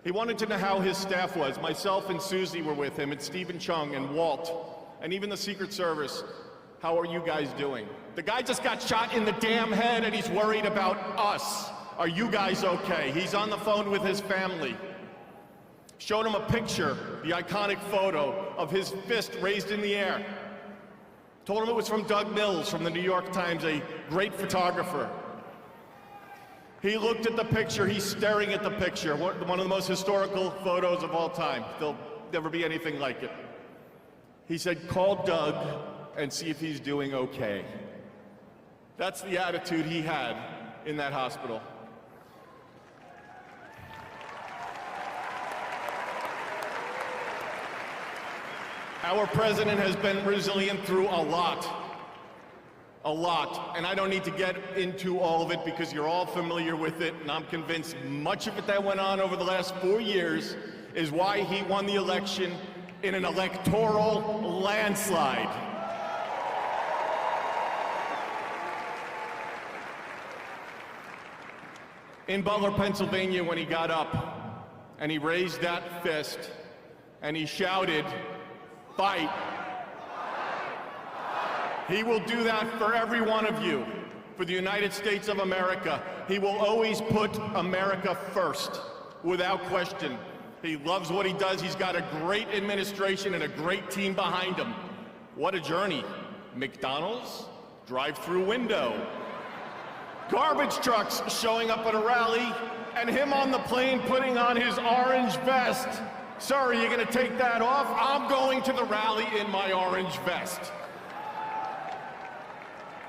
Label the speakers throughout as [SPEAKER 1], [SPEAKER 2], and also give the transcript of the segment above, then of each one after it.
[SPEAKER 1] He wanted to know how his staff was. Myself and Susie were with him, and Stephen Chung and Walt, and even the Secret Service. How are you guys doing? The guy just got shot in the damn head and he's worried about us. Are you guys okay? He's on the phone with his family. Showed him a picture, the iconic photo of his fist raised in the air. Told him it was from Doug Mills from the New York Times, a great photographer. He looked at the picture, he's staring at the picture, one of the most historical photos of all time. There'll never be anything like it. He said, call Doug and see if he's doing okay. That's the attitude he had in that hospital. Our president has been resilient through a lot, and I don't need to get into all of it because you're all familiar with it, and I'm convinced much of it that went on over the last 4 years is why he won the election in an electoral landslide. In Butler, Pennsylvania, when he got up and he raised that fist and he shouted, "Fight." He will do that for every one of you, for the United States of America. He will always put America first, without question. He loves what he does. He's got a great administration and a great team behind him. What a journey. McDonald's, drive-through window, garbage trucks showing up at a rally, and him on the plane putting on his orange vest. Sir, are you gonna take that off? I'm going to the rally in my orange vest.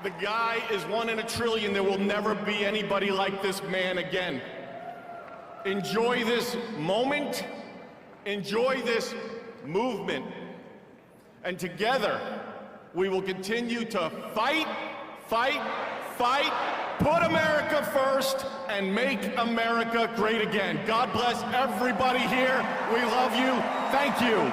[SPEAKER 1] The guy is 1 in a trillion. There will never be anybody like this man again. Enjoy this moment, enjoy this movement, and together we will continue to fight, fight, fight, put America first, and make America great again. God bless everybody here. We love you. Thank you.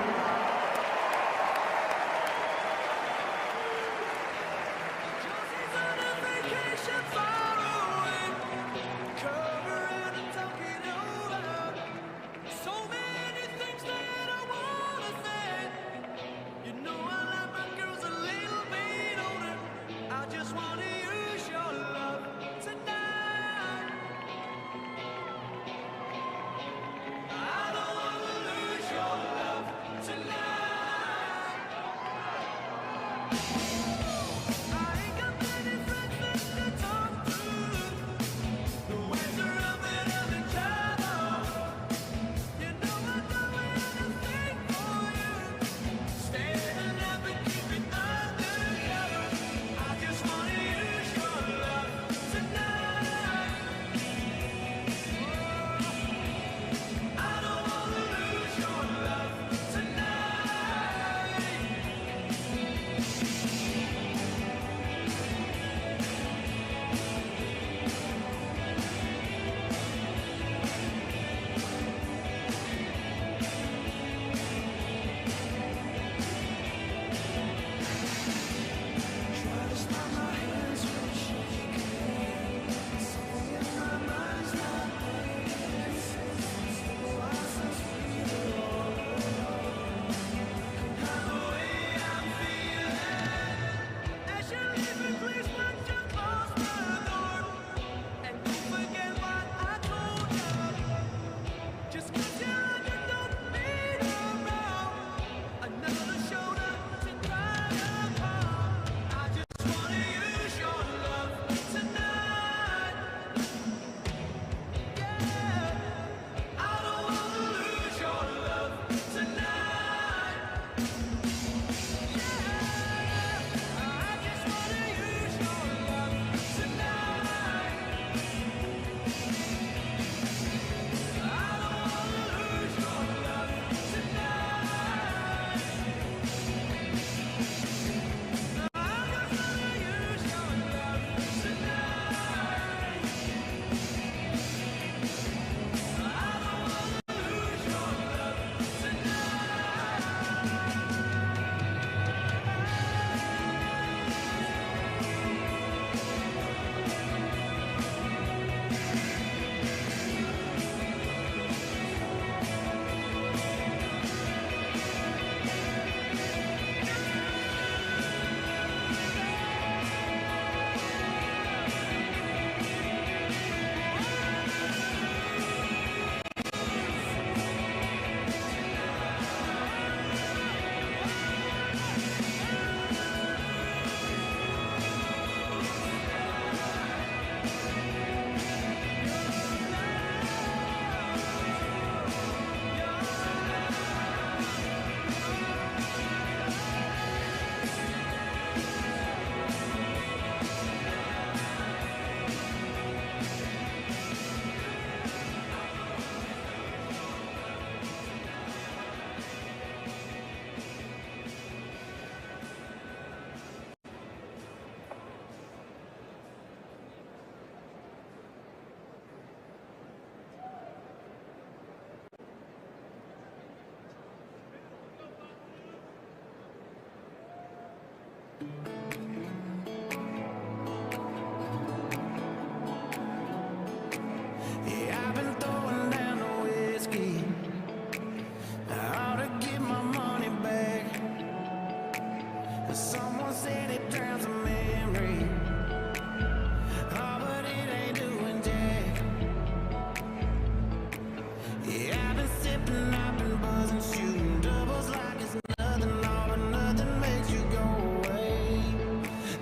[SPEAKER 2] nothing. I've been buzzing, shooting doubles like it's nothing. All but nothing makes you go away.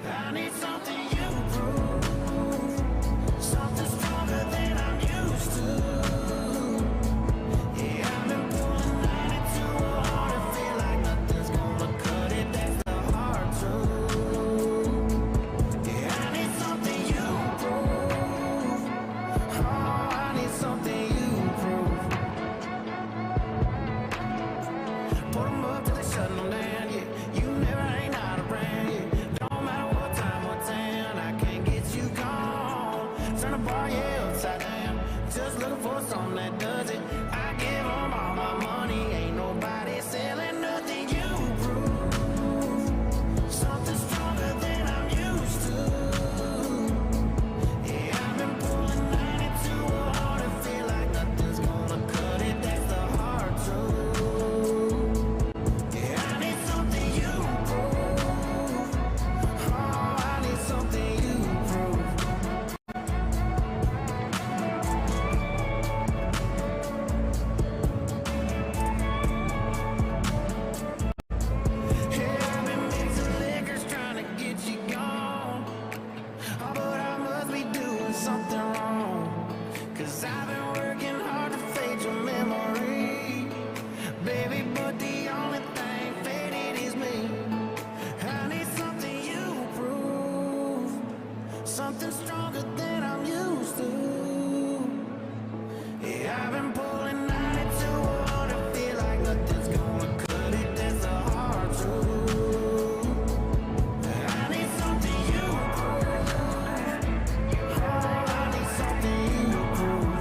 [SPEAKER 2] I need something you prove, something stronger than I'm used to. Yeah, I've been pulling 92 hard and feel like nothing's gonna cut it. That's the hard truth. Yeah, I need something you prove. Oh, I need something you prove. Put 'em up till they shutting 'em down, yeah. You never ain't out of brand, yeah. Don't matter what time or town, I can't get you gone. Turn the bar, yeah, upside down. Just looking for something that does it. I give 'em all my money, ain't nobody selling nothing. You prove something stronger than I'm used to. Yeah, I've been pulling 92 hard and feel like nothing's gonna cut it. That's the hard truth. Yeah, I need something you prove. Oh, I need something you prove. Yeah, I've been mixing liquors trying to get you gone. Oh, but I must be doing something wrong. 'Cause I've been working hard to fade your memory, baby, but the only thing faded is me. I need something you prove, something stronger than I'm used to. Yeah, I've been pulling 92 hard and feel like nothing's gonna cut it. That's a hard truth. I need something you prove. Oh, I need something you prove.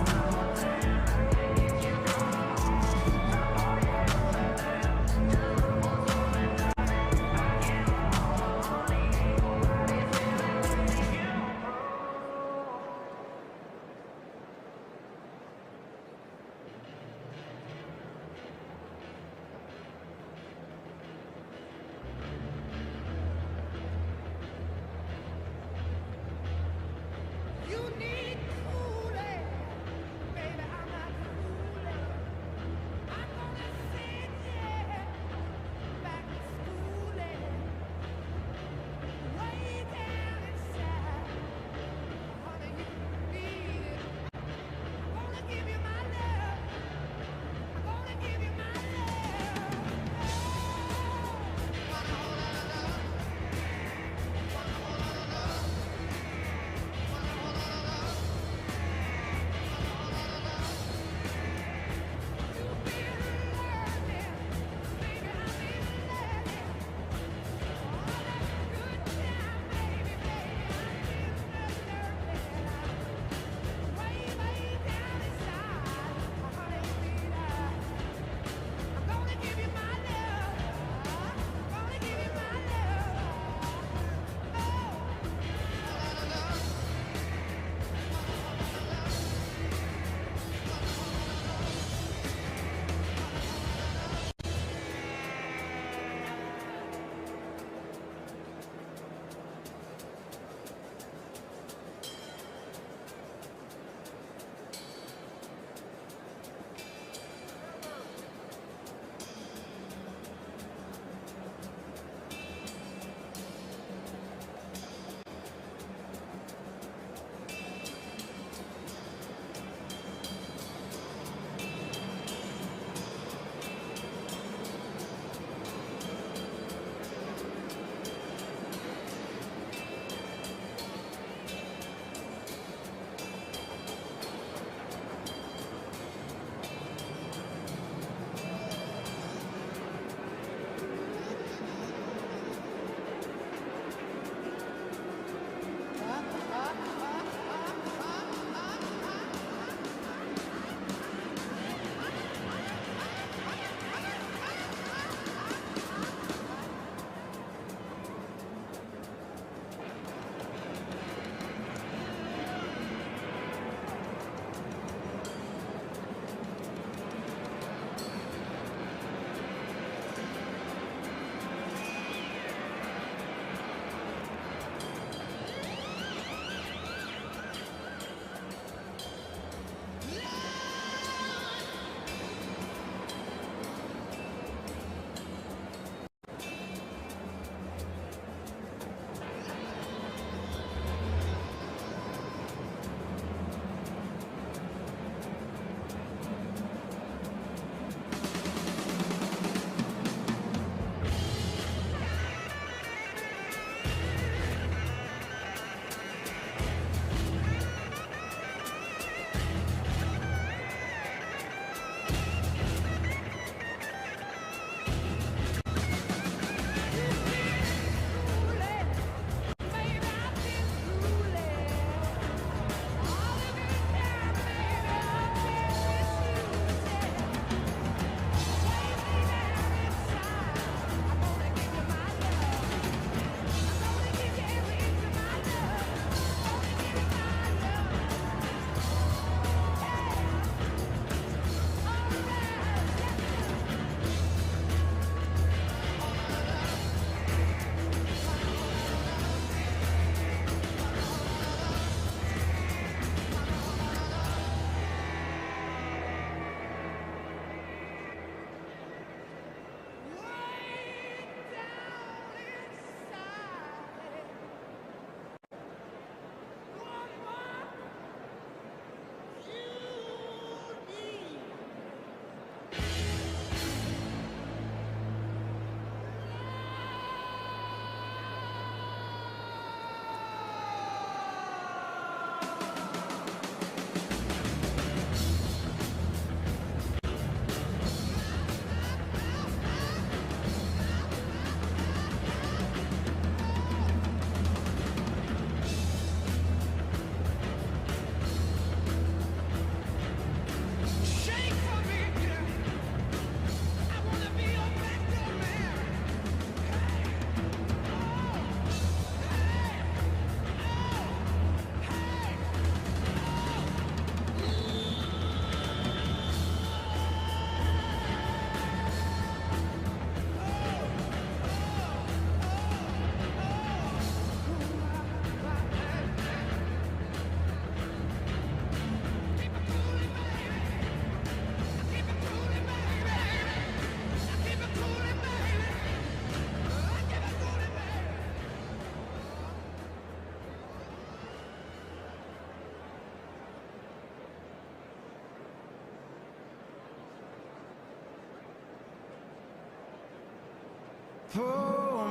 [SPEAKER 2] pour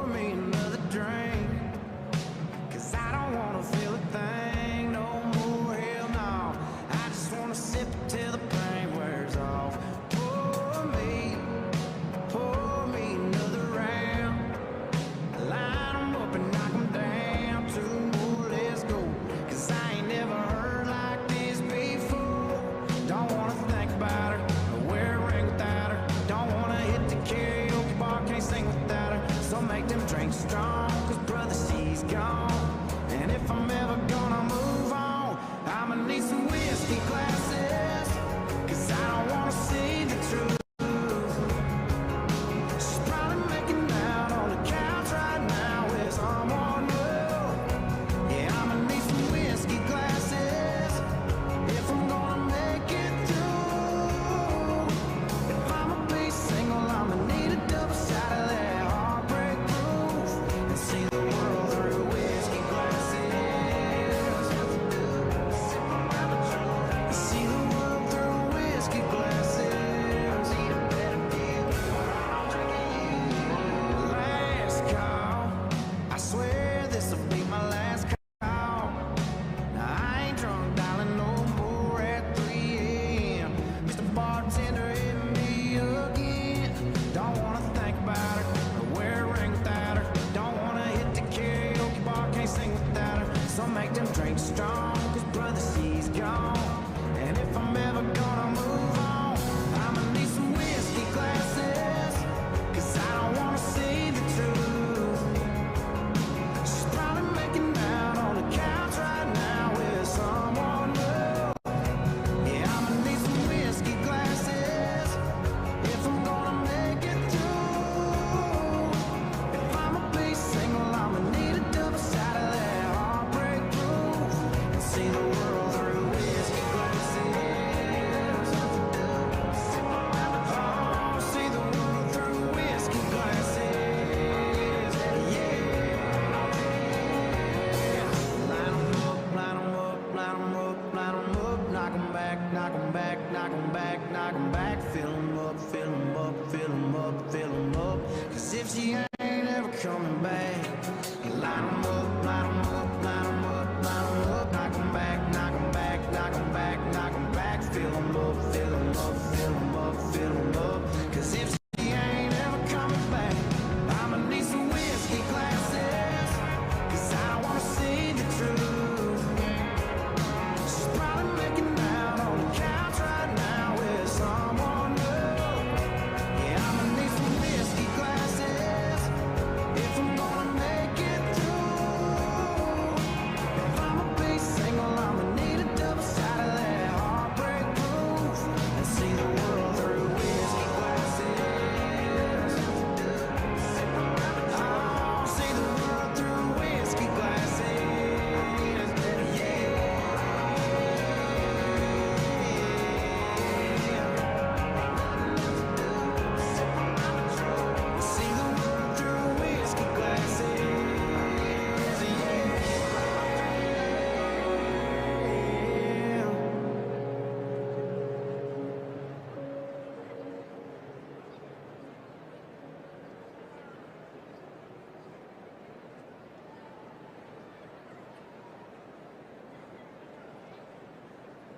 [SPEAKER 2] me another drink. 'Cause I don't wanna feel a thing no more, hell no. I just wanna sip it till the pain wears off. Pour me another round. Line 'em up and knock 'em down. Two more, let's go. 'Cause I ain't never heard like this before. Don't wanna think about her, or wear a ring without her. Don't wanna hit the karaoke bar, can't sing without her. So make them drinks strong, 'cause brother, she's gone. And if I'm ever gonna move on, I'ma need some whiskey glasses. 'Cause I don't wanna see the truth. She's probably making out on the couch right now with someone new. Yeah, I'ma need some whiskey glasses if I'm gonna make it through. If I'ma be single, I'ma need a double shot of that heartbreak proof. And see the world through whiskey glasses. See the world through whiskey glasses. Eat a better deal. Last call. I swear this'll be my last call. Now I ain't drunk, darling, no more at 3 a.m. Mr. Bartender, hit me again. Don't wanna think about her, or wear a ring without her. Don't wanna hit the karaoke bar, can't sing without her. So make them drinks strong, 'cause brother, she's gone. And if I'm ever gonna move on, I'ma need some whiskey glasses. 'Cause I don't wanna see the truth. She's probably making out on the couch right now with someone new. Yeah, I'ma need some whiskey glasses if I'm gonna make it through. If I'ma be single, I'ma need a double shot of that heartbreak proof. And see the world through whiskey glasses. Oh, see the world through whiskey glasses. Yeah. Line 'em up, line 'em up, line 'em up, line 'em up. Knock 'em back, knock 'em back, knock 'em back, knock 'em back. Fill 'em up, fill 'em up, fill 'em up, fill 'em up. 'Cause if she ain't ever coming back, line 'em up, line 'em up, line 'em up, line 'em up. Knock 'em back, knock 'em back, knock 'em back, knock 'em back. Fill 'em up, fill 'em up, fill 'em up, fill 'em up. 'Cause if she ain't ever coming back, I'ma need some whiskey glasses. 'Cause I don't wanna see the truth. She's probably making out on the couch right now with someone new. Yeah, I'ma need some whiskey glasses if I'm gonna make it through. If I'ma be single, I'ma need a double shot of that heartbreak proof. And see the world through whiskey glasses. Oh, see the world through whiskey glasses. Yeah. See the world through whiskey glasses. Yeah.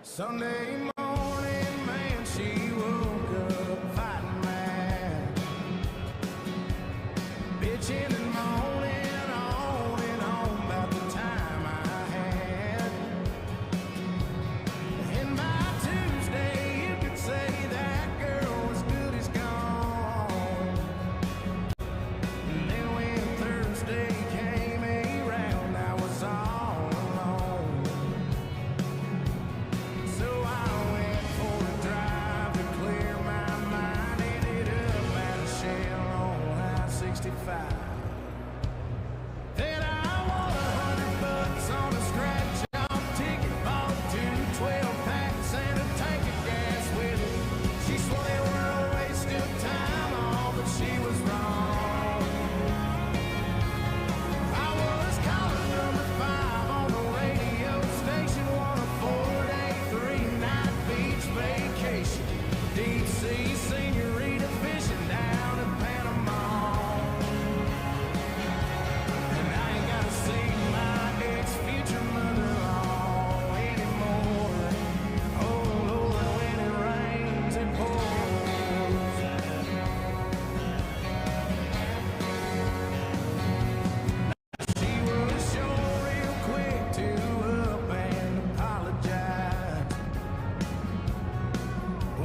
[SPEAKER 2] Sunday morning, man, she woke up fighting mad, bitching and moaning on and on about the time I had. And by Tuesday, you could say that girl was good as gone. And then when Thursday came around, I was all alone. So I went for a drive to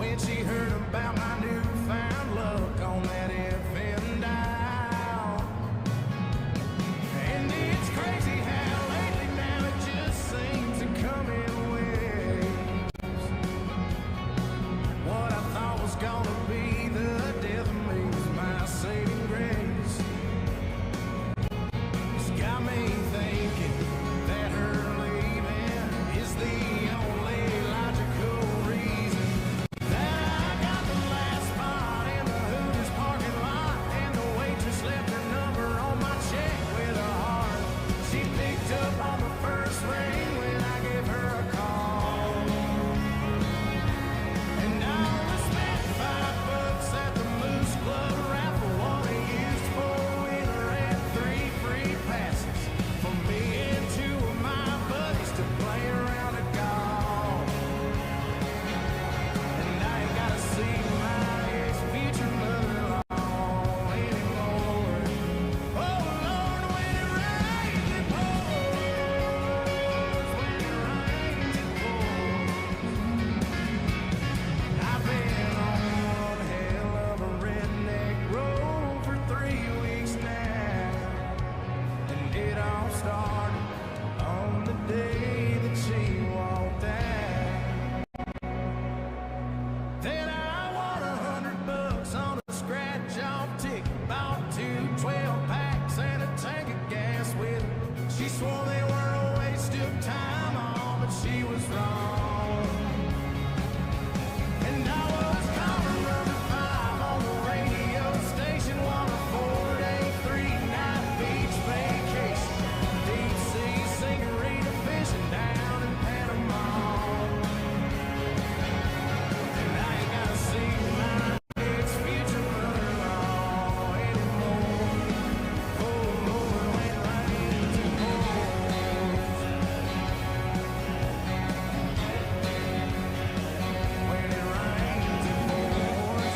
[SPEAKER 2] when she heard about my newfound luck on that FM dial. And it's crazy how lately now it just seems to come in waves. What I thought was gonna be the death of me was my saving grace. It's got me thinking that her leaving is the only logical reason that I got the last spot in the Hooters parking lot, and the waitress left her number on my check with a heart. She picked up on the first ring when I gave her a call, and I only spent $5 at the Moose Club raffle. One a used four-wheeler and 3 free passes for me and 2 of my buddies to play around a golf. And I ain't gotta see my ex-future mother-in-law anymore. Oh Lord, when it rains it pours, when it rains it pours. I've been on one hell of a redneck road for 3 weeks now, and it all started on the day that she walked out. Then I won $100 on a scratch-off ticket, bought 2 12-packs and a tank of gas with it. She swore they were a waste of time, all, but she was wrong. And I was calling number 5 on the radio station, on a 4-day, 3-night beach vacation. Deep sea senorita fishing down in Panama. And I ain't gotta see my ex-future mother-in-law anymore. Oh Lord, when it rains it pours. When it rains it pours.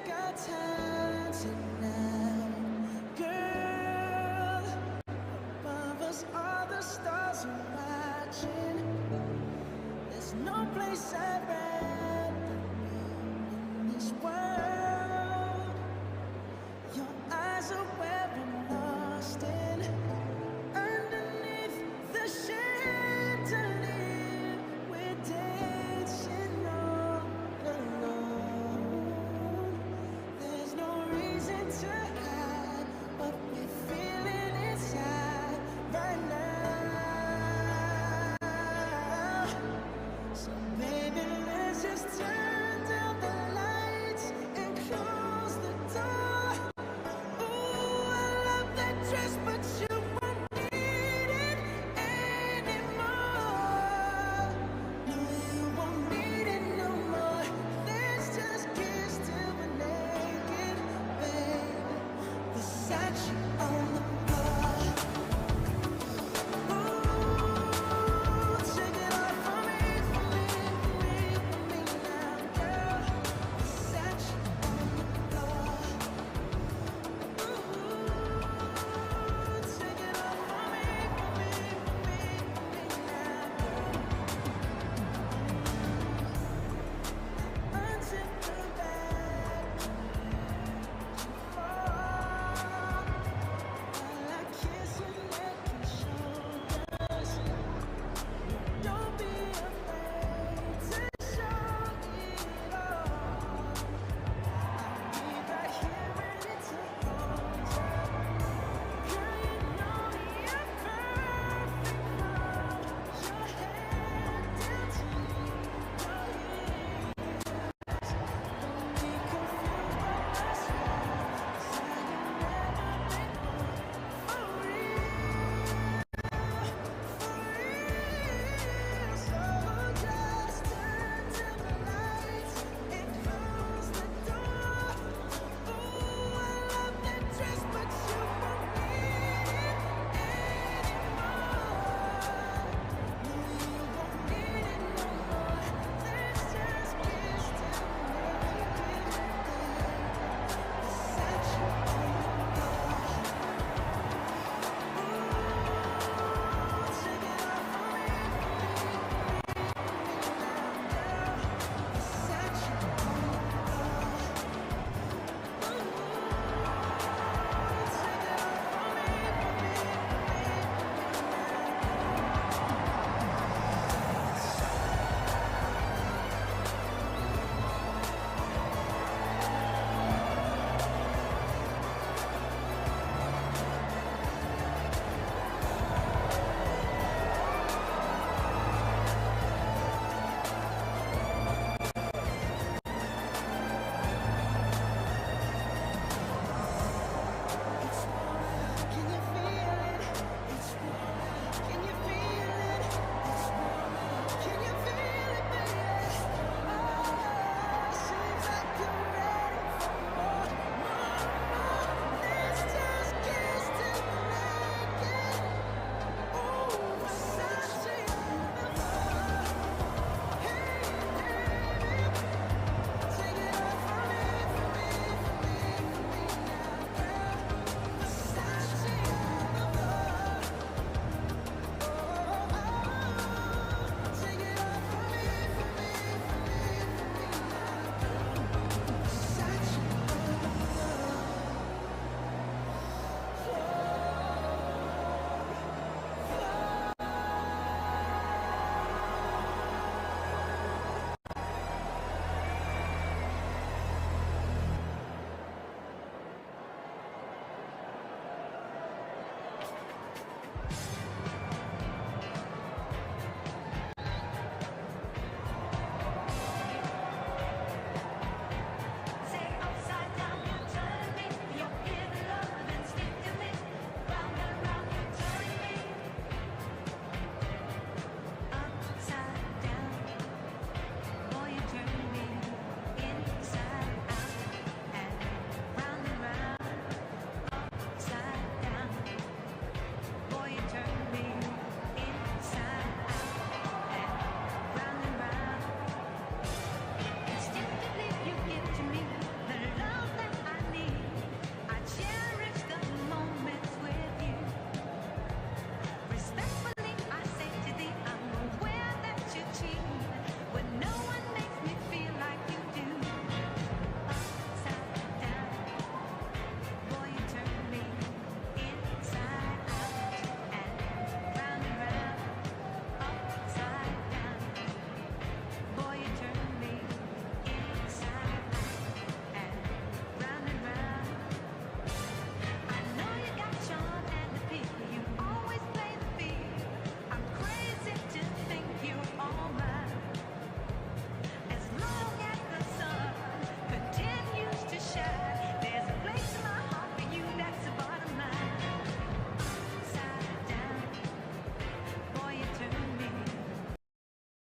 [SPEAKER 2] take our time tonight, girl. Above us, all the stars are watching. There's no place I'd rather be in this world. Your eyes are where I'm lost in. Underneath the chandelier, we're dancing all alone. There's no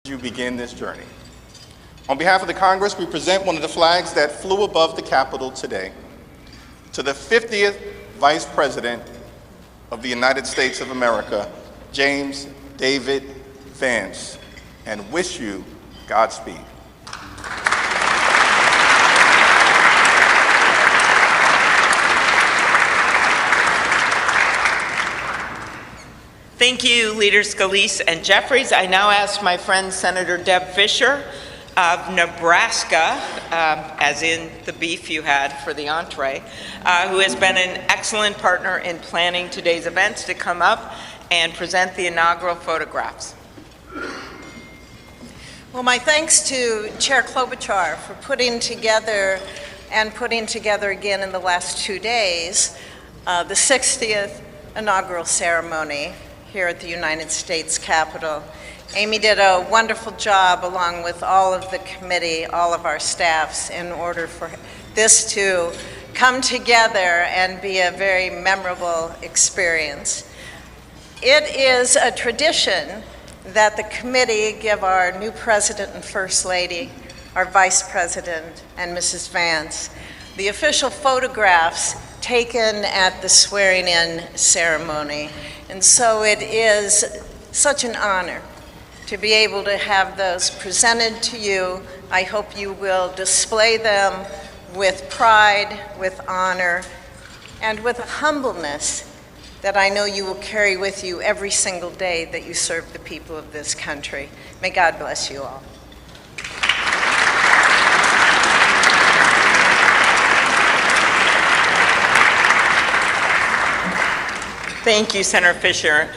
[SPEAKER 3] you begin this journey. On behalf of the Congress, we present one of the flags that flew above the Capitol today to the 50th Vice President of the United States of America, James David Vance, and wish you Godspeed.
[SPEAKER 4] Thank you, Leaders Scalise and Jeffries. I now ask my friend Senator Deb Fischer of Nebraska, as in the beef you had for the entree, who has been an excellent partner in planning today's events, to come up and present the inaugural photographs.
[SPEAKER 5] Well, my thanks to Chair Klobuchar for putting together again in the last 2 days the 60th inaugural ceremony here at the United States Capitol. Amy did a wonderful job, along with all of the committee, all of our staffs, in order for this to come together and be a very memorable experience. It is a tradition that the committee give our new President and First Lady, our Vice President, and Mrs. Vance the official photographs taken at the swearing-in ceremony. And so it is such an honor to be able to have those presented to you. I hope you will display them with pride, with honor, and with a humbleness that I know you will carry with you every single day that you serve the people of this country. May God bless you all.
[SPEAKER 4] Thank you, Senator Fischer.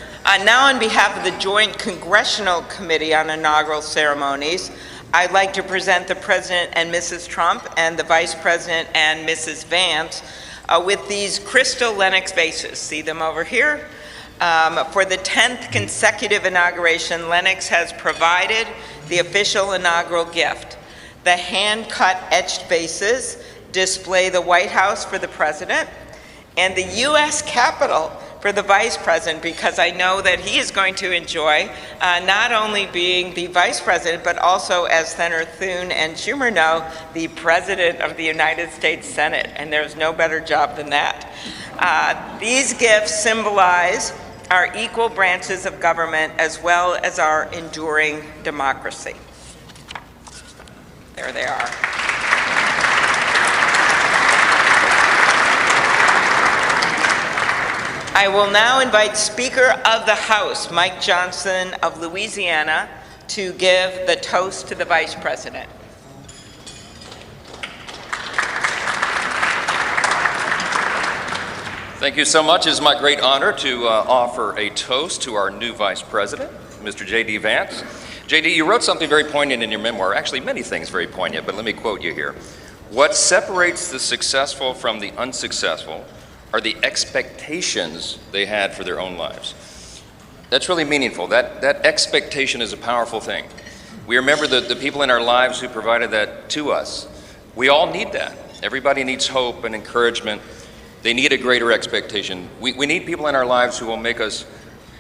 [SPEAKER 4] Now, on behalf of the Joint Congressional Committee on Inaugural Ceremonies, I'd like to present the President and Mrs. Trump and the Vice President and Mrs. Vance with these crystal Lennox vases. See them over here? For the 10th consecutive inauguration, Lennox has provided the official inaugural gift. The hand-cut etched vases display the White House for the President and the U.S. Capitol for the Vice President, because I know that he is going to enjoy not only being the Vice President, but also, as Senator Thune and Schumer know, the President of the United States Senate, and there's no better job than that. These gifts symbolize our equal branches of government as well as our enduring democracy. There they are. I will now invite Speaker of the House, Mike Johnson of Louisiana, to give the toast to the Vice President.
[SPEAKER 6] Thank you so much. It is my great honor to offer a toast to our new Vice President, Mr. J.D. Vance. J.D., you wrote something very poignant in your memoir, actually many things very poignant, but let me quote you here. What separates the successful from the unsuccessful are the expectations they had for their own lives. That's really meaningful. That expectation is a powerful thing. We remember the people in our lives who provided that to us. We all need that. Everybody needs hope and encouragement. They need a greater expectation. We need people in our lives who will make us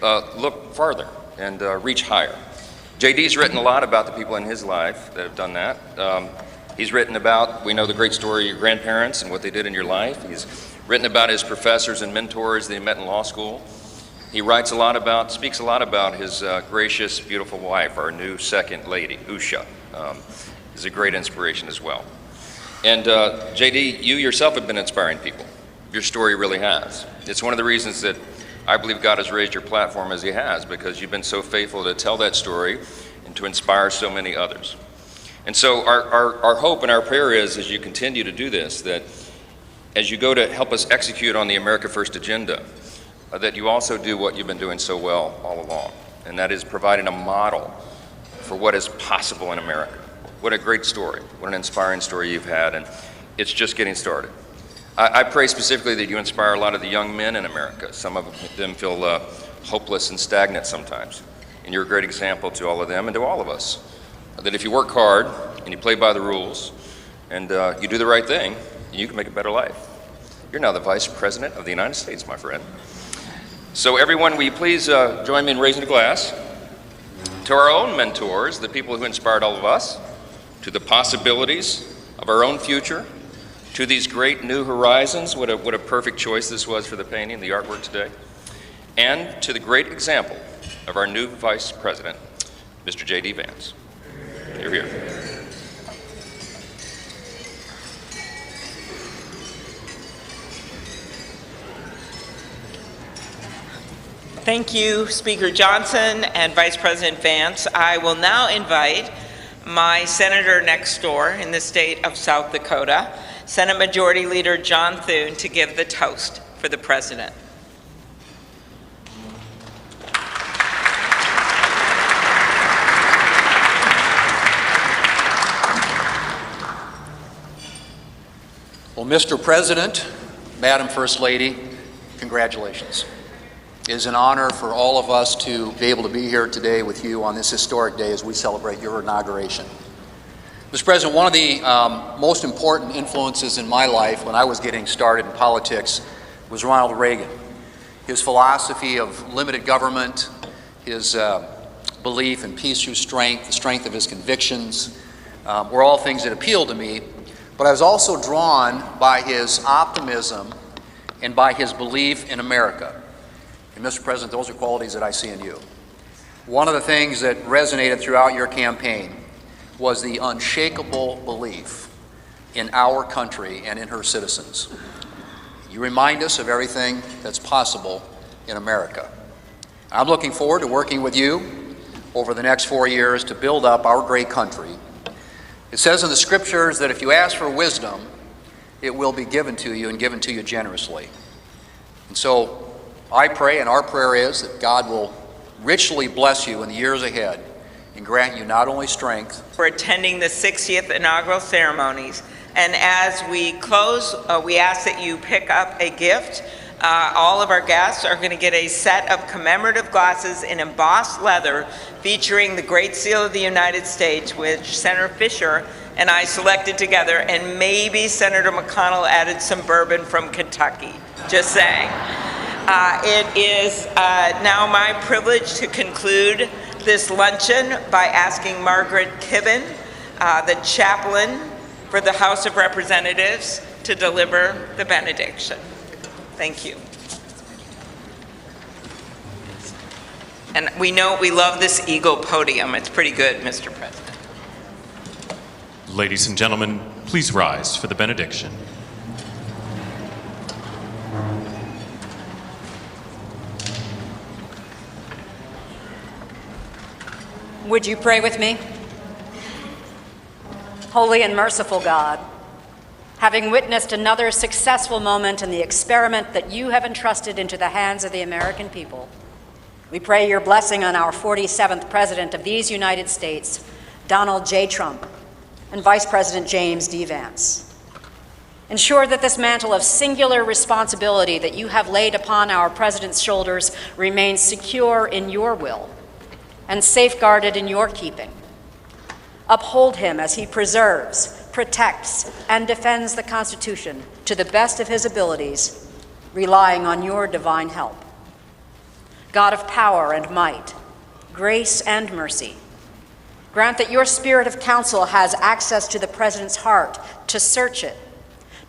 [SPEAKER 6] look farther and reach higher. JD's written a lot about the people in his life that have done that. He's written about, we know the great story of your grandparents and what they did in your life. He's written about his professors and mentors that he met in law school. He speaks a lot about his gracious, beautiful wife, our new second lady, Usha. Is a great inspiration as well. And JD, you yourself have been inspiring people. Your story really has. It's one of the reasons that I believe God has raised your platform as he has, because you've been so faithful to tell that story and to inspire so many others. And so our hope and our prayer is, as you continue to do this, that as you go to help us execute on the America First agenda, that you also do what you've been doing so well all along, and that is providing a model for what is possible in America. What a great story, what an inspiring story you've had, and it's just getting started. I pray specifically that you inspire a lot of the young men in America. Some of them feel hopeless and stagnant sometimes, and you're a great example to all of them and to all of us, that if you work hard and you play by the rules and you do the right thing, you can make a better life. You're now the Vice President of the United States, my friend. So everyone, will you please join me in raising a glass to our own mentors, the people who inspired all of us, to the possibilities of our own future, to these great new horizons, what a perfect choice this was for the painting, the artwork today, and to the great example of our new Vice President, Mr. J.D. Vance. You're here.
[SPEAKER 4] Thank you, Speaker Johnson and Vice President Vance. I will now invite my senator next door in the state of South Dakota, Senate Majority Leader John Thune, to give the toast for the President.
[SPEAKER 7] Well, Mr. President, Madam First Lady, congratulations. It is an honor for all of us to be able to be here today with you on this historic day as we celebrate your inauguration. Mr. President, one of the most important influences in my life when I was getting started in politics was Ronald Reagan. His philosophy of limited government, his belief in peace through strength, the strength of his convictions, were all things that appealed to me. But I was also drawn by his optimism and by his belief in America. And Mr. President, those are qualities that I see in you. One of the things that resonated throughout your campaign was the unshakable belief in our country and in her citizens. You remind us of everything that's possible in America. I'm looking forward to working with you over the next 4 years to build up our great country. It says in the scriptures that if you ask for wisdom, it will be given to you and given to you generously. And so I pray, and our prayer is, that God will richly bless you in the years ahead and grant you not only strength,
[SPEAKER 4] for attending the 60th inaugural ceremonies. And as we close, we ask that you pick up a gift. All of our guests are going to get a set of commemorative glasses in embossed leather featuring the Great Seal of the United States, which Senator Fisher and I selected together, and maybe Senator McConnell added some bourbon from Kentucky. Just saying. It is now my privilege to conclude this luncheon by asking Margaret Kibben, the chaplain for the House of Representatives, to deliver the benediction. Thank you. And we know we love this eagle podium. It's pretty good, Mr. President.
[SPEAKER 8] Ladies and gentlemen, please rise for the benediction.
[SPEAKER 9] Would you pray with me? Holy and merciful God, having witnessed another successful moment in the experiment that you have entrusted into the hands of the American people, we pray your blessing on our 47th President of these United States, Donald J. Trump, and Vice President James D. Vance. Ensure that this mantle of singular responsibility that you have laid upon our President's shoulders remains secure in your will and safeguarded in your keeping. Uphold him as he preserves, protects, and defends the Constitution to the best of his abilities, relying on your divine help. God of power and might, grace and mercy, grant that your spirit of counsel has access to the President's heart to search it,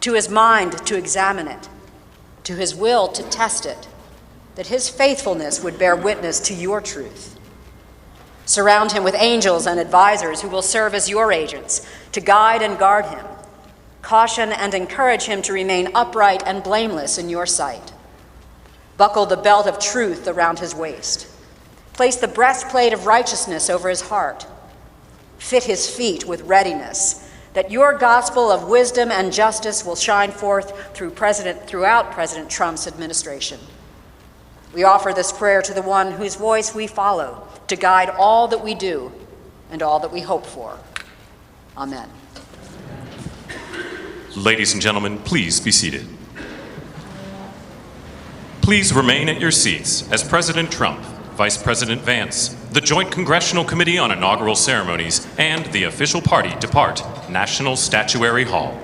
[SPEAKER 9] to his mind to examine it, to his will to test it, that his faithfulness would bear witness to your truth. Surround him with angels and advisors who will serve as your agents to guide and guard him, caution and encourage him to remain upright and blameless in your sight. Buckle the belt of truth around his waist. Place the breastplate of righteousness over his heart. Fit his feet with readiness, that your gospel of wisdom and justice will shine forth throughout President Trump's administration. We offer this prayer to the one whose voice we follow, to guide all that we do and all that we hope for. Amen.
[SPEAKER 8] Ladies and gentlemen, please be seated. Please remain at your seats as President Trump, Vice President Vance, the Joint Congressional Committee on Inaugural Ceremonies, and the official party depart National Statuary Hall.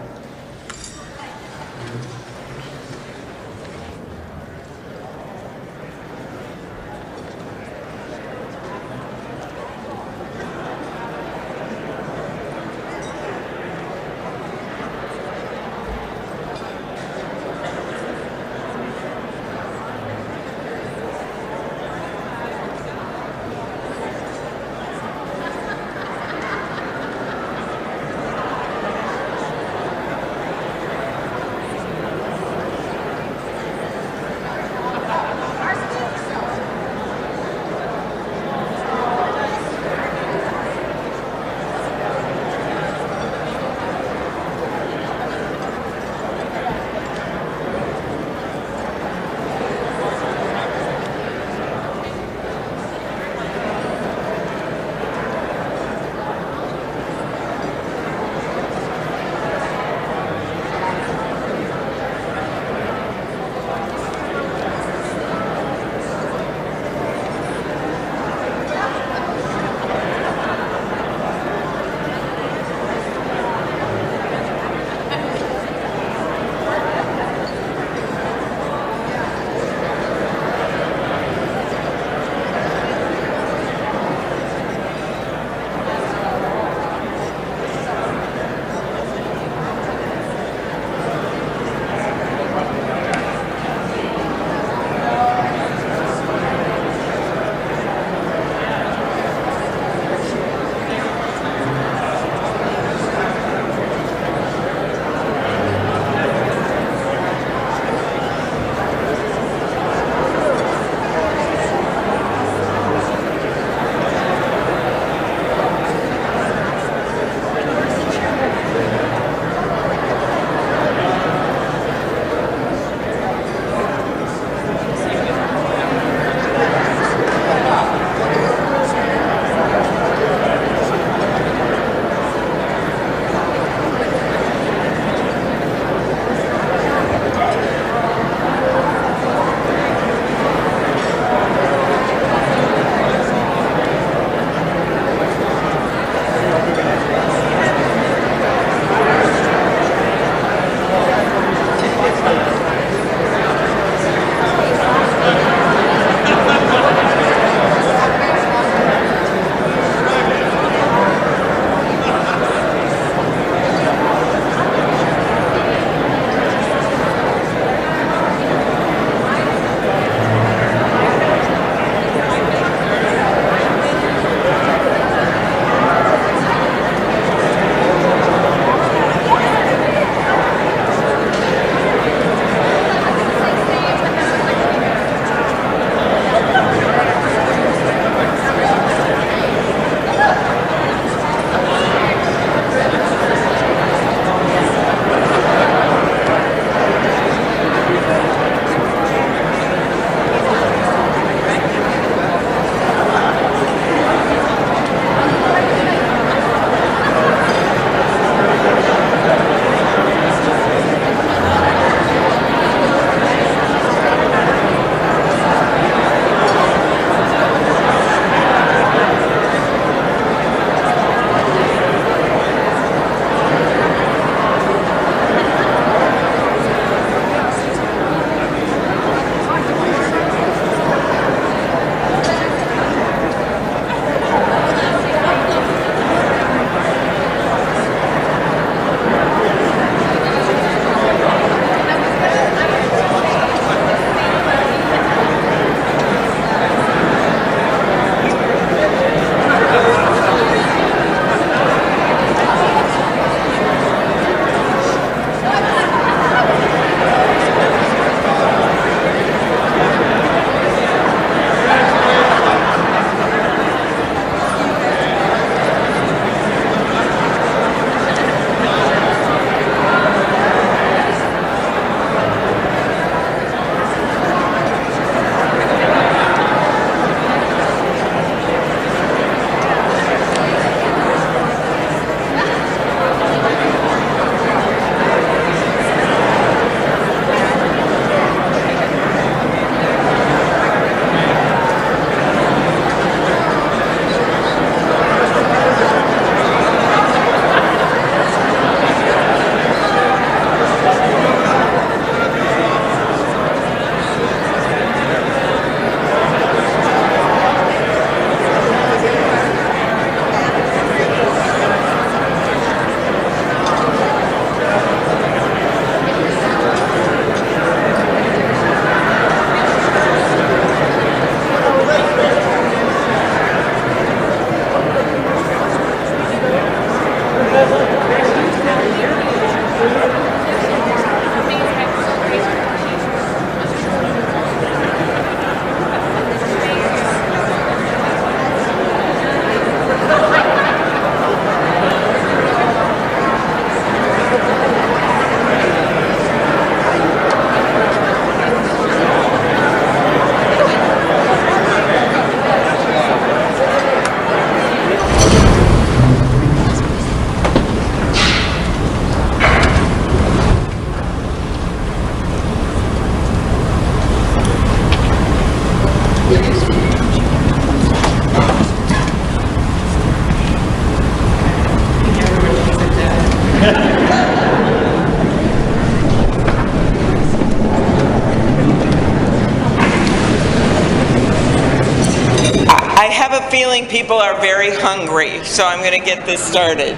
[SPEAKER 4] think people are very hungry, so I'm going to get this started.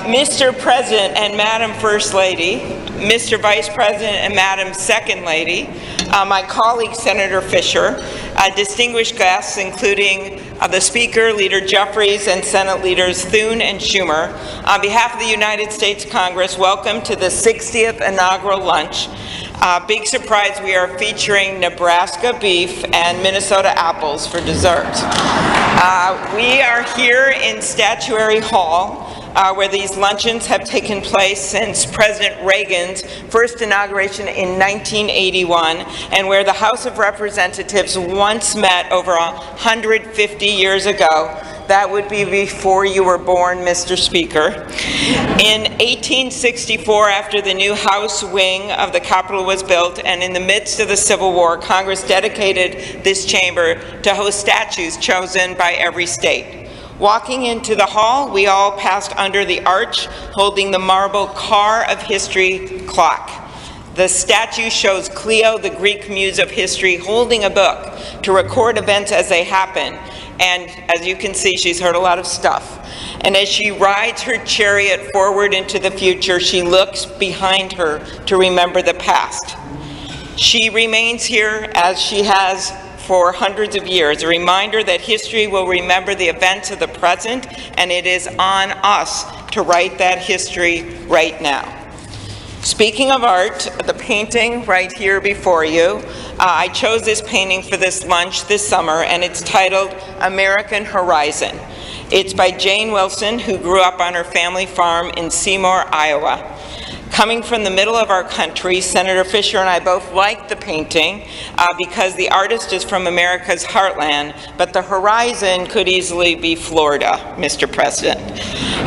[SPEAKER 4] Mr. President and Madam First Lady, Mr. Vice President and Madam Second Lady, my colleague Senator Fisher, distinguished guests including the Speaker, Leader Jeffries, and Senate Leaders Thune and Schumer, on behalf of the United States Congress, welcome to the 60th inaugural lunch. Big surprise, we are featuring Nebraska beef and Minnesota apples for dessert. We are here in Statuary Hall, where these luncheons have taken place since President Reagan's first inauguration in 1981, and where the House of Representatives once met over 150 years ago. That would be before you were born, Mr. Speaker. In 1864, after the new House wing of the Capitol was built, and in the midst of the Civil War, Congress dedicated this chamber to host statues chosen by every state. Walking into the hall, we all passed under the arch, holding the marble Car of History clock. The statue shows Cleo, the Greek muse of history, holding a book to record events as they happen. And as you can see, she's heard a lot of stuff. And as she rides her chariot forward into the future, she looks behind her to remember the past. She remains here as she has for hundreds of years, a reminder that history will remember the events of the present, and it is on us to write that history right now. Speaking of art, the painting right here before you, I chose this painting for this lunch this summer, and it's titled American Horizon. It's by Jane Wilson, who grew up on her family farm in Seymour, Iowa. Coming from the middle of our country, Senator Fisher and I both liked the painting because the artist is from America's heartland, but the horizon could easily be Florida, Mr. President.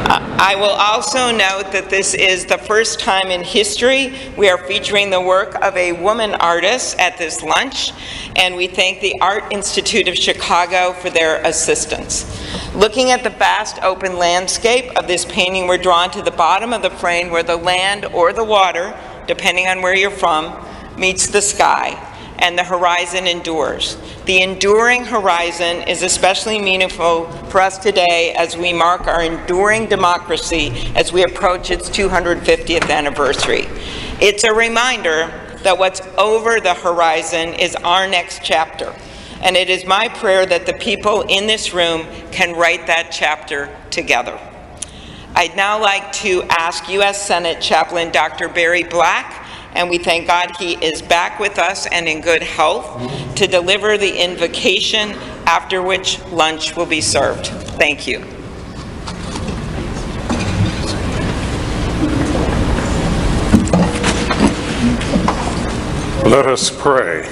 [SPEAKER 4] I will also note that this is the first time in history we are featuring the work of a woman artist at this lunch, and we thank the Art Institute of Chicago for their assistance. Looking at the vast open landscape of this painting, we're drawn to the bottom of the frame where the land or the water, depending on where you're from, meets the sky, and the horizon endures. The enduring horizon is especially meaningful for us today as we mark our enduring democracy as we approach its 250th anniversary. It's a reminder that what's over the horizon is our next chapter. And it is my prayer that the people in this room can write that chapter together. I'd now like to ask U.S. Senate Chaplain Dr. Barry Black, and we thank God he is back with us and in good health, to deliver the invocation, after which lunch will be served. Thank you.
[SPEAKER 10] Let us pray.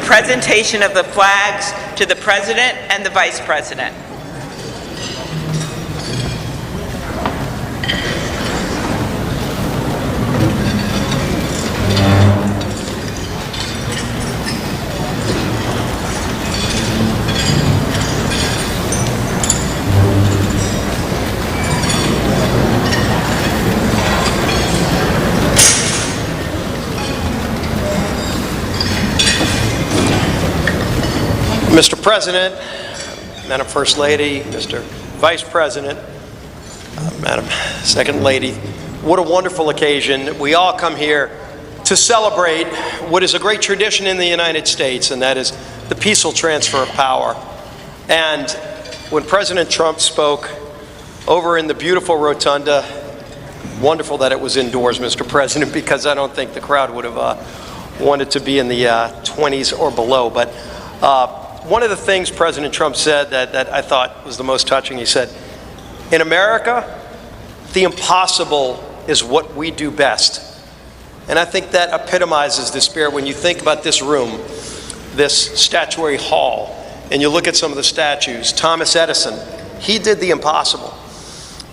[SPEAKER 4] presentation of the flags to the President and the Vice President.
[SPEAKER 10] Mr. President, Madam First Lady, Mr. Vice President, Madam Second Lady, what a wonderful occasion. We all come here to celebrate what is a great tradition in the United States, and that is the peaceful transfer of power. And when President Trump spoke over in the beautiful rotunda, wonderful that it was indoors, Mr. President, because I don't think the crowd would have wanted to be in the 20s or below. But one of the things President Trump said that I thought was the most touching, he said, in America, the impossible is what we do best. And I think that epitomizes the spirit when you think about this room, this statuary hall, and you look at some of the statues. Thomas Edison, he did the impossible.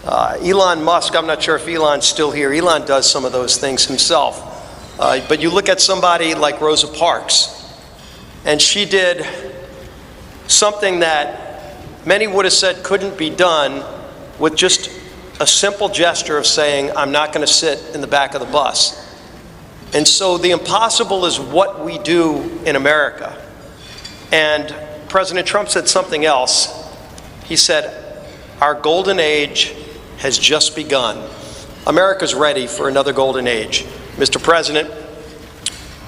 [SPEAKER 10] Elon Musk, I'm not sure if Elon's still here. Elon does some of those things himself. But you look at somebody like Rosa Parks, and she did something that many would have said couldn't be done with just a simple gesture of saying, I'm not going to sit in the back of the bus. And so the impossible is what we do in America. And President Trump said something else. He said, our golden age has just begun. America's ready for another golden age. Mr. President,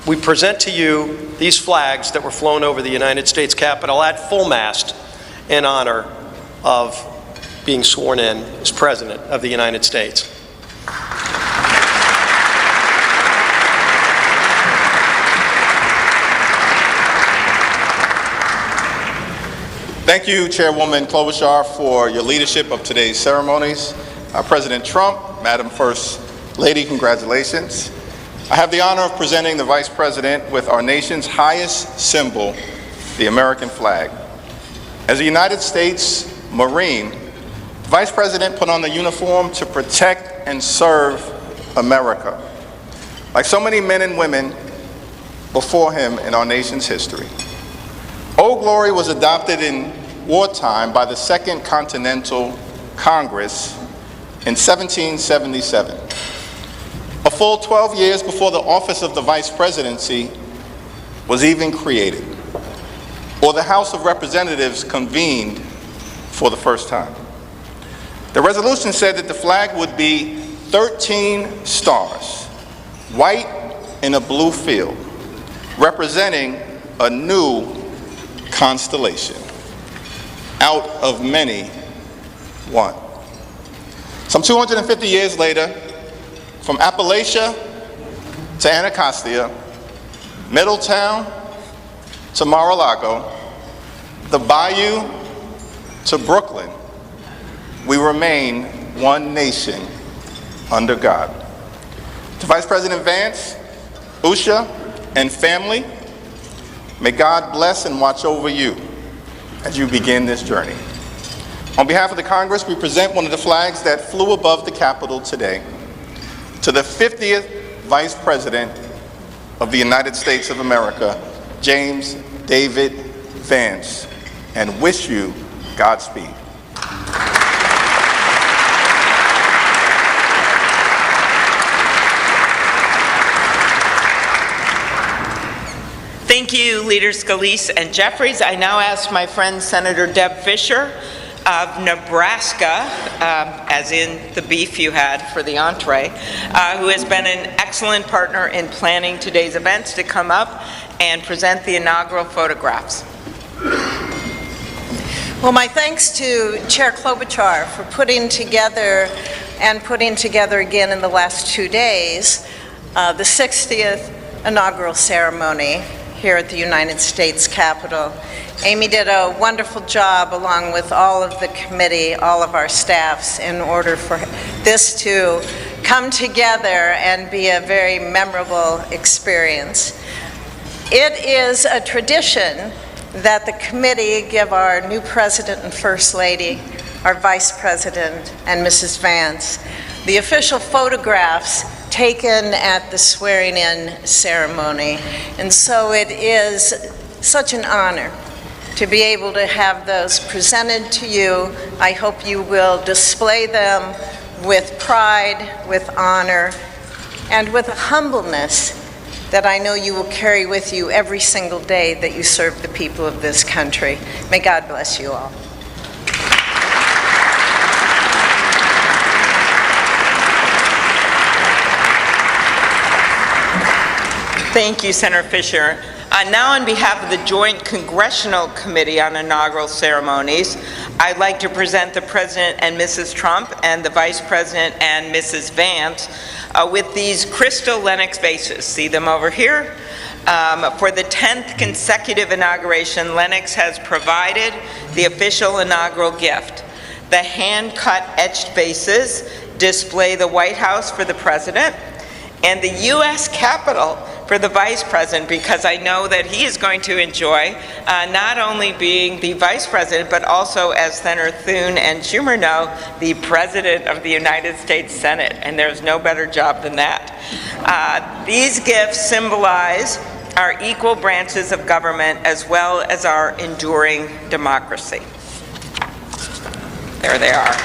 [SPEAKER 10] we present to you these flags that were flown over the United States Capitol at full mast in honor of being sworn in as President of the United States.
[SPEAKER 3] Thank you, Chairwoman Klobuchar, for your leadership of today's ceremonies. President Trump, Madam First Lady, congratulations. I have the honor of presenting the Vice President with our nation's highest symbol, the American flag. As a United States Marine, the Vice President put on the uniform to protect and serve America. Like so many men and women before him in our nation's history. Old Glory was adopted in wartime by the Second Continental Congress in 1777. A full 12 years before the office of the Vice Presidency was even created, or the House of Representatives convened for the first time. The resolution said that the flag would be 13 stars, white in a blue field, representing a new constellation. Out of many, one. Some 250 years later, from Appalachia to Anacostia, Middletown to Mar-a-Lago, the Bayou to Brooklyn, we remain one nation under God. To Vice President Vance, Usha, and family, may God bless and watch over you as you begin this journey. On behalf of the Congress, we present one of the flags that flew above the Capitol today to the 50th Vice President of the United States of America, James David Vance, and wish you Godspeed.
[SPEAKER 4] Thank you, Leaders Scalise and Jeffries. I now ask my friend Senator Deb Fischer of Nebraska, as in the beef you had for the entree, who has been an excellent partner in planning today's events, to come up and present the inaugural photographs.
[SPEAKER 5] Well, my thanks to Chair Klobuchar for putting together again in the last 2 days the 60th inaugural ceremony here at the United States Capitol. Amy did a wonderful job, along with all of the committee, all of our staffs, in order for this to come together and be a very memorable experience. It is a tradition that the committee give our new President and First Lady, our Vice President, and Mrs. Vance the official photographs taken at the swearing-in ceremony. And so it is such an honor to be able to have those presented to you. I hope you will display them with pride, with honor, and with a humbleness that I know you will carry with you every single day that you serve the people of this country. May God bless you all.
[SPEAKER 4] Thank you, Senator Fisher. Now, on behalf of the Joint Congressional Committee on Inaugural Ceremonies, I'd like to present the President and Mrs. Trump and the Vice President and Mrs. Vance with these crystal Lennox vases. See them over here? For the 10th consecutive inauguration, Lennox has provided the official inaugural gift. The hand-cut etched vases display the White House for the President and the U.S. Capitol for the Vice President, because I know that he is going to enjoy not only being the Vice President, but also, as Senator Thune and Schumer know, the President of the United States Senate, and there's no better job than that. These gifts symbolize our equal branches of government as well as our enduring democracy. There they are.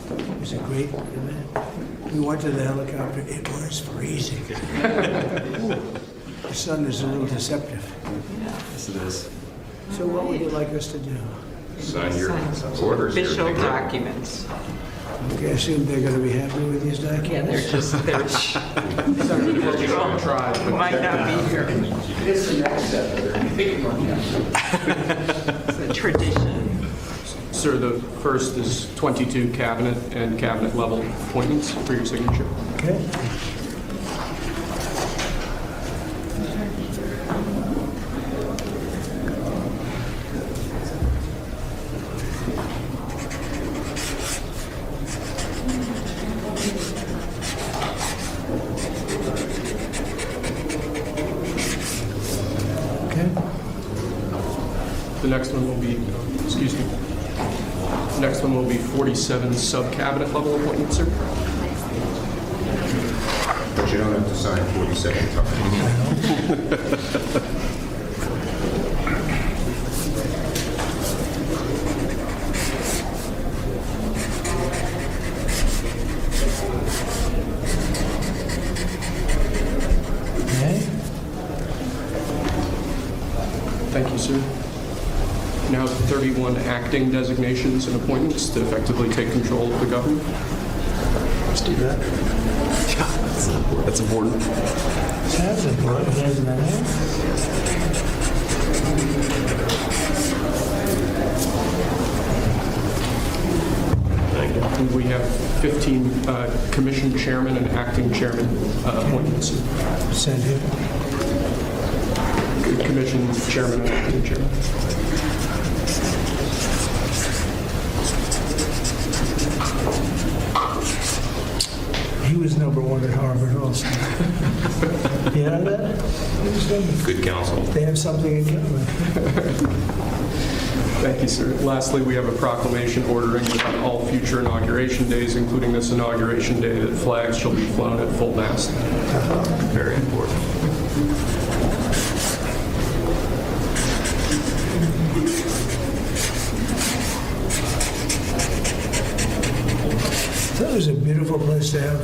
[SPEAKER 11] It was a great event. We went to the helicopter. It was freezing. The sun is a little deceptive.
[SPEAKER 12] Yes, it is.
[SPEAKER 11] So what would you like us to do?
[SPEAKER 12] Sign your orders.
[SPEAKER 4] Official documents.
[SPEAKER 11] Okay, I assume they're going to be happy with these documents?
[SPEAKER 4] Yeah, they're just, we might not be here.
[SPEAKER 11] It's the next step.
[SPEAKER 4] It's a tradition.
[SPEAKER 13] Sir, the first is 22 cabinet and cabinet level appointments for your signature.
[SPEAKER 11] Okay.
[SPEAKER 13] The next one will be, excuse me, the next one will be 47 sub-cabinet level appointments, sir.
[SPEAKER 12] But you don't have to sign 47 times.
[SPEAKER 13] Thank you, sir. Now 31 acting designations and appointments to effectively take control of the government.
[SPEAKER 11] Let's do that.
[SPEAKER 12] Yeah, that's important.
[SPEAKER 11] That's important, isn't it?
[SPEAKER 13] And we have 15 commission chairman and acting chairman appointments.
[SPEAKER 11] Send him.
[SPEAKER 13] Commission chairman and acting chairman.
[SPEAKER 11] He was number one at Harvard also. You know that?
[SPEAKER 12] Good counsel.
[SPEAKER 11] They have something in common.
[SPEAKER 13] Thank you, sir. Lastly, we have a proclamation ordering that on all future inauguration days, including this inauguration day, that flags shall be flown at full mast.
[SPEAKER 12] Very important.
[SPEAKER 11] That was a beautiful place to have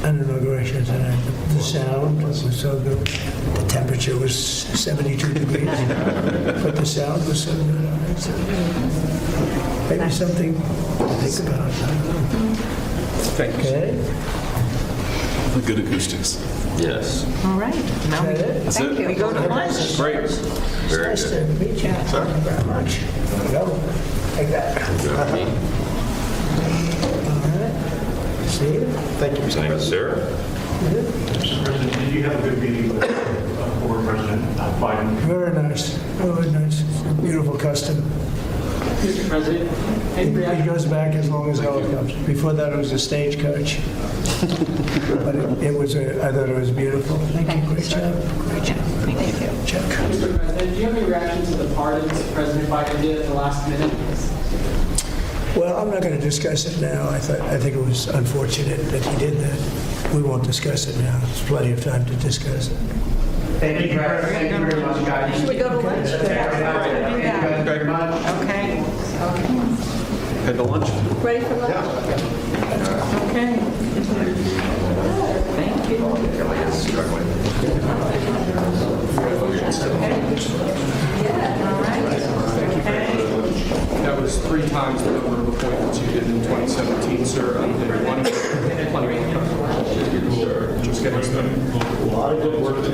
[SPEAKER 11] an inauguration tonight. The sound was so good. The temperature was 72 degrees, but the sound was so good. All right, so maybe something to think about. I don't know.
[SPEAKER 13] Thank you.
[SPEAKER 11] Okay.
[SPEAKER 14] Good acoustics.
[SPEAKER 15] Yes. All right. Now we,
[SPEAKER 14] That's
[SPEAKER 15] thank
[SPEAKER 14] it.
[SPEAKER 15] you. We go to lunch.
[SPEAKER 14] Great. Very
[SPEAKER 11] Nice
[SPEAKER 14] good.
[SPEAKER 11] to meet you. Thank you very much. There we go. Like that. See you.
[SPEAKER 10] Thank you, Mr.
[SPEAKER 14] Thank you, sir.
[SPEAKER 16] Mr. President, did you have a good meeting with former President Biden?
[SPEAKER 11] Very nice. Very nice. Beautiful custom.
[SPEAKER 17] Mr. President,
[SPEAKER 11] He goes back as long as Noah comes. Before that, it was a stagecoach. But I thought it was beautiful. Thank you. Great job. Great job.
[SPEAKER 17] thank you.
[SPEAKER 11] Check.
[SPEAKER 17] Mr. President, do you have any reaction to the pardons President Biden did at the last minute?
[SPEAKER 11] Well, I'm not going to discuss it now. I think it was unfortunate that he did that. We won't discuss it now. There's plenty of time to discuss it.
[SPEAKER 17] Thank you very much, guys.
[SPEAKER 15] Should we go to lunch?
[SPEAKER 17] Thank you very much.
[SPEAKER 15] Okay.
[SPEAKER 14] Head to lunch?
[SPEAKER 15] Ready for lunch? Okay. Thank you. All right. Okay.
[SPEAKER 13] That was 3 times the number of appointments you did in 2017, sir. I did one. Plenty of time. Just getting started.
[SPEAKER 12] A lot of good work to do.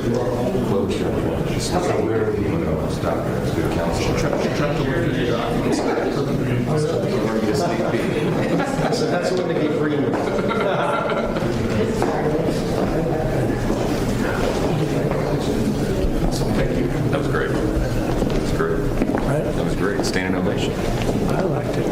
[SPEAKER 12] So where are we going to stop to the council?
[SPEAKER 13] Try to look at your documents.
[SPEAKER 10] So that's when they get green.
[SPEAKER 14] Thank you. That was great. That was great.
[SPEAKER 11] Right?
[SPEAKER 14] That was great. Standing ovation.
[SPEAKER 11] I liked it.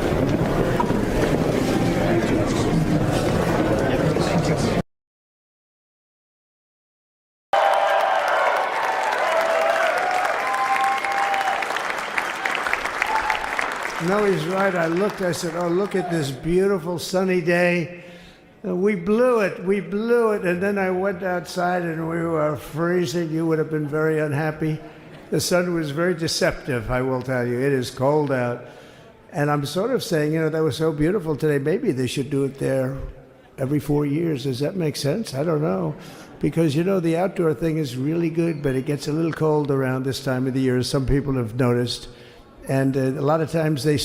[SPEAKER 11] No, he's right. I said, oh, look at this beautiful sunny day. We blew it. And then I went outside and we were freezing. You would have been very unhappy. The sun was very deceptive, I will tell you. It is cold out. And I'm sort of saying, that was so beautiful today. Maybe they should do it there every 4 years. Does that make sense? I don't know. Because, the outdoor thing is really good, but it gets a little cold around this time of the year, as some people have noticed. And a lot of times they